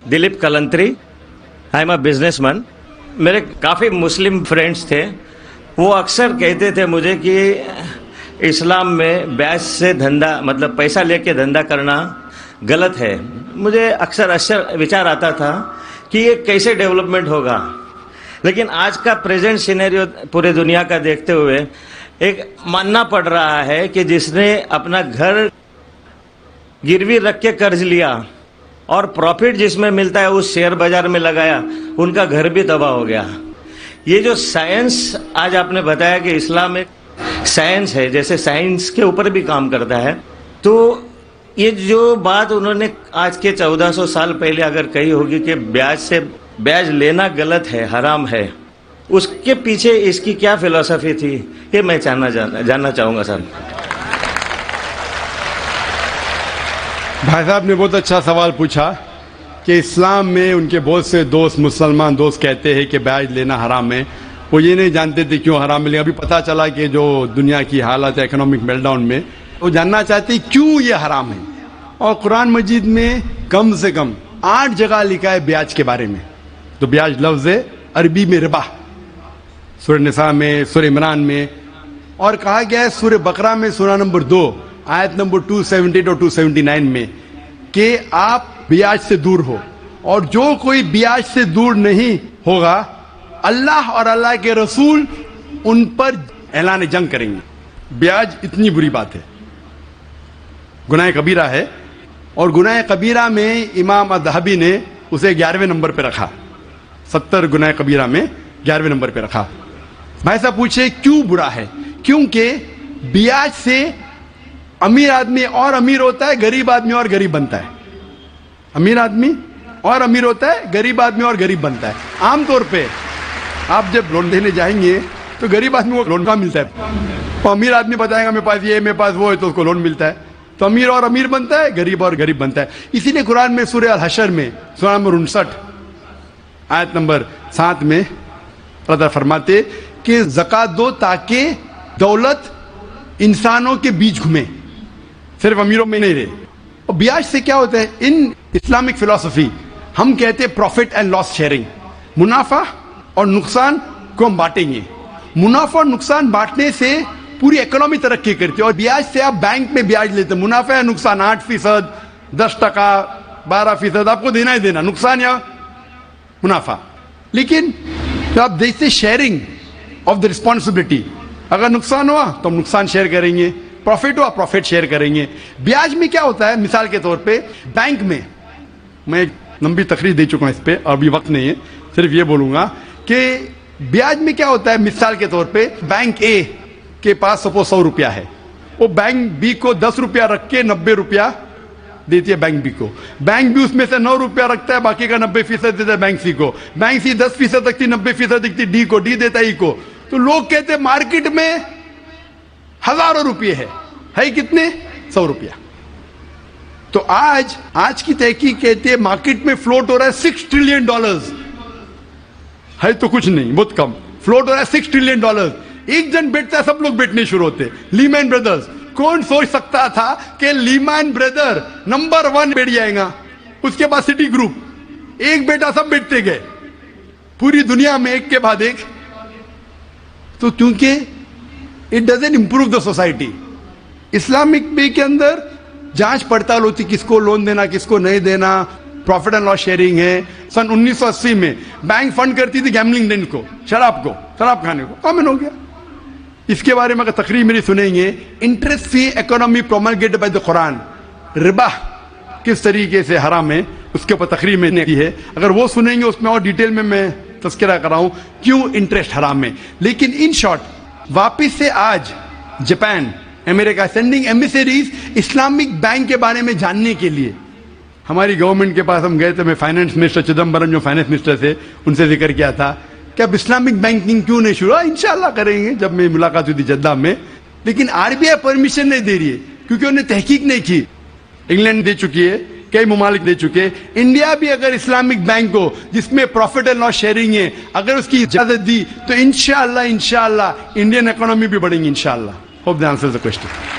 Dilip Kalantri, I am a businessman. मेरे काफ़ी Muslim friends थे, वो अक्सर कहते थे मुझे कि इस्लाम में ब्याज से धंधा मतलब पैसा लेके धंधा करना गलत है। मुझे अक्सर विचार आता था कि ये कैसे डेवलपमेंट होगा, लेकिन आज का प्रेजेंट सिनेरियो पूरे दुनिया का देखते हुए एक मानना पड़ रहा है कि जिसने अपना घर गिरवी रख के कर्ज लिया और प्रॉफिट जिसमें मिलता है उस शेयर बाजार में लगाया, उनका घर भी तबाह हो गया। ये जो साइंस आज आपने बताया कि इस्लाम एक साइंस है, जैसे साइंस के ऊपर भी काम करता है, तो ये जो बात उन्होंने आज के 1400 साल पहले अगर कही होगी कि ब्याज लेना गलत है, हराम है, उसके पीछे इसकी क्या फिलॉसफी थी, ये मैं जानना चाहूँगा सर। भाई साहब ने बहुत अच्छा सवाल पूछा कि इस्लाम में उनके बहुत से दोस्त, मुसलमान दोस्त कहते हैं कि ब्याज लेना हराम है। वो ये नहीं जानते थे क्यों हराम है, अभी पता चला कि जो दुनिया की हालत है इकोनॉमिक मेल्टडाउन में, वो जानना चाहते हैं क्यों ये हराम है। और कुरान मजीद में कम से कम 8 जगह लिखा है ब्याज के बारे में। तो ब्याज लफ्ज़ है अरबी में रिबा, सूरह निसा में, सूरह इमरान में, और कहा गया है सूरह बकरा में सूरह नंबर 2 आयत नंबर 278 और 279 में कि आप ब्याज से दूर हो, और जो कोई ब्याज से दूर नहीं होगा अल्लाह और अल्लाह के रसूल उन पर ऐलान जंग करेंगे। ब्याज इतनी बुरी बात है, गुनाह कबीरा है, और गुनाह कबीरा में इमाम अज़हबी ने उसे 11वें नंबर पे रखा, 70 गुनाह कबीरा में 11वें नंबर पे रखा। भाई साहब पूछे क्यों बुरा है? क्योंकि ब्याज से अमीर आदमी और अमीर होता है, गरीब आदमी और गरीब बनता है। अमीर आदमी और अमीर होता है, गरीब आदमी और गरीब बनता है। आमतौर पे आप जब लोन देने जाएंगे तो गरीब आदमी को लोन कहाँ मिलता है? तो अमीर आदमी बताएगा मेरे पास ये, मेरे पास वो है, तो उसको लोन मिलता है। तो अमीर और अमीर बनता है, गरीब और गरीब बनता है। इसीलिए कुरान में सूरह अल हशर में सूरह नंबर 59 आयत नंबर 7 में अल्लाह फरमाते कि ज़कात दो ताकि दौलत इंसानों के बीच घूमे, सिर्फ अमीरों में नहीं रहे। और ब्याज से क्या होता है? इन इस्लामिक फिलॉसफी हम कहते हैं प्रॉफिट एंड लॉस शेयरिंग, मुनाफा और नुकसान को हम बांटेंगे। मुनाफा और नुकसान बांटने से पूरी इकोनॉमी तरक्की करती है। और ब्याज से आप बैंक में ब्याज लेते हैं, मुनाफा या नुकसान 8%, 10%, 12% आपको देना ही देना, नुकसान या मुनाफा। लेकिन तो आप देखते शेयरिंग ऑफ द रिस्पॉन्सिबिलिटी, अगर नुकसान हुआ तो हम नुकसान शेयर करेंगे, प्रॉफिट हुआ प्रॉफिट शेयर करेंगे। ब्याज में क्या होता है? मिसाल के तौर पे बैंक में, मैं एक लंबी तकरीर दे चुका हूं इस पे, अभी वक्त नहीं है, सिर्फ ये बोलूंगा कि ब्याज में क्या होता है। मिसाल के तौर पे बैंक ए के पास सपोज 100 रुपया है, वो बैंक बी को 10 रुपया रख के 90 रुपया देती है बैंक बी को। बैंक बी उसमें से 9 रुपया रखता है, बाकी का 90% देता है बैंक सी को। बैंक सी 10% रखती, 90% देती डी को, डी देता ई को। तो लोग कहते हैं मार्केट में हजारों रुपये है कितने? 100 रुपया। तो आज की तहकीक कहते हैं मार्केट में फ्लोट हो रहा है $6 ट्रिलियन, है तो कुछ नहीं, बहुत कम फ्लोट हो रहा है $6 ट्रिलियन। एक जन बेचता है, सब लोग बेचने शुरू होते। लीमैन ब्रदर्स, कौन सोच सकता था कि लीमैन ब्रदर नंबर 1 बैठ जाएगा, उसके बाद सिटी ग्रुप, एक बेटा सब बेचते गए पूरी दुनिया में एक के बाद एक। तो क्योंकि it doesn't improve the society. Islamic पे के अंदर जांच पड़ताल होती, किसको लोन देना किसको नहीं देना, प्रॉफिट एंड लॉस शेयरिंग है। सन 1980 में बैंक फंड करती थी गैम्बलिंग डेन को, शराब खाने को, कॉमन हो गया। इसके बारे में अगर तकरीर मेरी सुनेंगे, interest free economy promulgated by the Quran, रिबा किस तरीके से हराम है, उसके ऊपर तकरीर मैंने की है। अगर वो सुनेंगे उसमें और डिटेल में मैं तस्करा कर रहा हूं क्यों इंटरेस्ट हराम है। लेकिन इन शॉर्ट, वापिस से आज Japan, America sending emissaries Islamic bank के बारे में जानने के लिए। हमारी गवर्नमेंट के पास हम गए थे, मैं फाइनेंस मिनिस्टर चिदम्बरम जो फाइनेंस मिनिस्टर थे उनसे जिक्र किया था कि अब इस्लामिक बैंकिंग क्यों नहीं शुरू? इंशाल्लाह करेंगे, जब मेरी मुलाकात हुई थी जद्दा में। लेकिन आरबीआई परमिशन नहीं दे रही है क्योंकि उन्होंने तहकीक नहीं की। इंग्लैंड दे चुकी है, कई ममालिक दे चुके। इंडिया भी अगर इस्लामिक बैंक को जिसमें प्रॉफिट एंड लॉस शेयरिंग है अगर उसकी इजाजत दी तो इंशाल्लाह इंडियन इकोनॉमी भी बढ़ेगी इंशाल्लाह। Hope that answers the question.